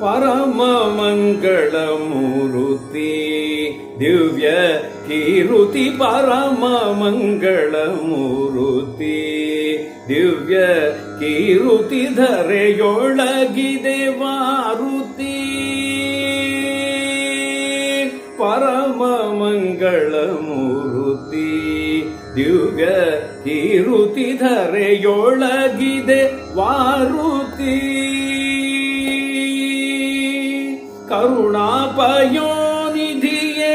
ಪರಮ ಮಂಗಳ ಮೂರುತಿ ದಿವ್ಯ ಕೀರುತಿ ಪರಮ ಮಂಗಳ ಮೂರುತಿ ದಿವ್ಯ ಕೀರುತಿ ಧರೆಯೊಳಗಿದೆ ವಾರುತಿ ಪರಮ ಮಂಗಳ ಮೂರುತಿ ದಿವ್ಯ ಕೀರುತಿ ಧರೆಯೊಳಗಿದೆ ವಾರುತಿ ಕರುಣಾಪಯೋನಿಧಿಯೇ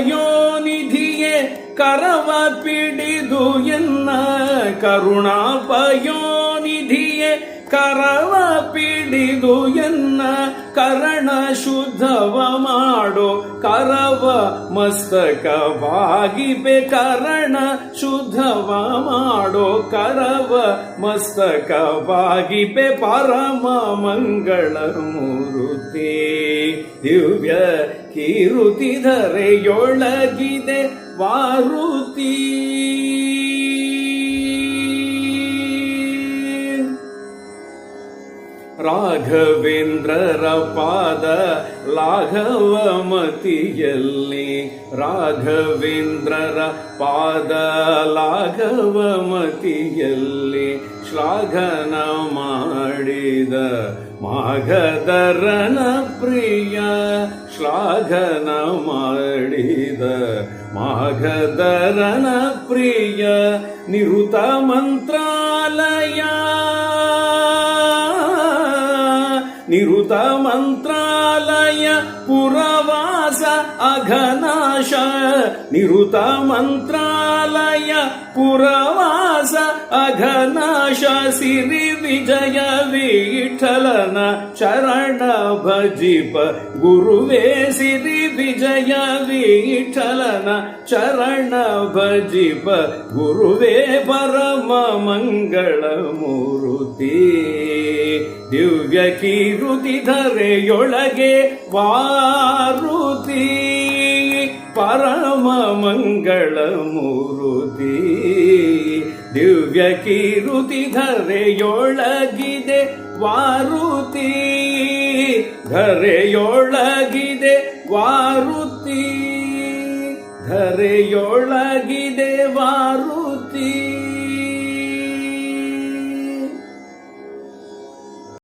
ಕರುಣಾಪಯೋನಿಧಿಯೇ ಕರವ ಪಿಡಿದು ಎನ್ನ ಕರುಣಾಪಯೋನಿಧಿಯೇ ಕರವ ಪಿಡಿದು ಎನ್ನ ಕರಣ ಶುದ್ಧವ ಮಾಡೋ ಕರವ ಮಸ್ತಕವಾಗಿಪೆ ಕರಣ ಶುದ್ಧವ ಮಾಡೋ ಕರವ ಮಸ್ತಕವಾಗಿಪೆ ಪರಮ ಮಂಗಳ ಮೂರುತಿ ದಿವ್ಯ ಕೀರುತಿ ಧರೆಯೊಳಗಿದೆ ವಾರುತಿ ರಾಘವೇಂದ್ರರ ಪಾದ ಲಾಘವಮತಿಯಲ್ಲಿ ರಾಘವೇಂದ್ರರ ಪಾದ ಲಾಘವಮತಿಯಲ್ಲಿ ಶ್ಲಾಘನ ಮಾಡಿದ ಮಾಘಧರನ ಪ್ರಿಯ ಶ್ಲಾಘನ ಮಾಡಿದ ಮಾಘಧರನ ಪ್ರಿಯ ನಿರುತ ಮಂತ್ರಾಲಯ ನಿರುತ ಮಂತ್ರಾಲಯ ಪುರವಾಸ ಅಘನಾಶ ನಿರುತ ಮಂತ್ರಾಲಯ ಪುರವಾಸ ಅಘನಾಶ ಸಿರಿ ವಿಜಯ ವಿಠಲನ ಶರಣ ಭಜಿಪ ಗುರುವೇ ಸಿರಿ ವಿಜಯ ವಿಠಲನ ಶರಣ ಭಜಿಪ ಗುರುವೇ ಪರಮ ಮಂಗಳ ಮೂರುತಿ ದಿವ್ಯ ಕೀರುತಿ ಧರೆಯೊಳಗೆ ವಾರುತಿ ಪರಮ ಮಂಗಳ ಮೂರುತಿ ದಿವ್ಯ ಕೀರುತಿ ಧರೆಯೊಳಗಿದೆ ವಾರುತಿ ಧರೆಯೊಳಗಿದೆ ವಾರುತಿ ಧರೆಯೊಳಗಿದೆ ವಾರುತಿ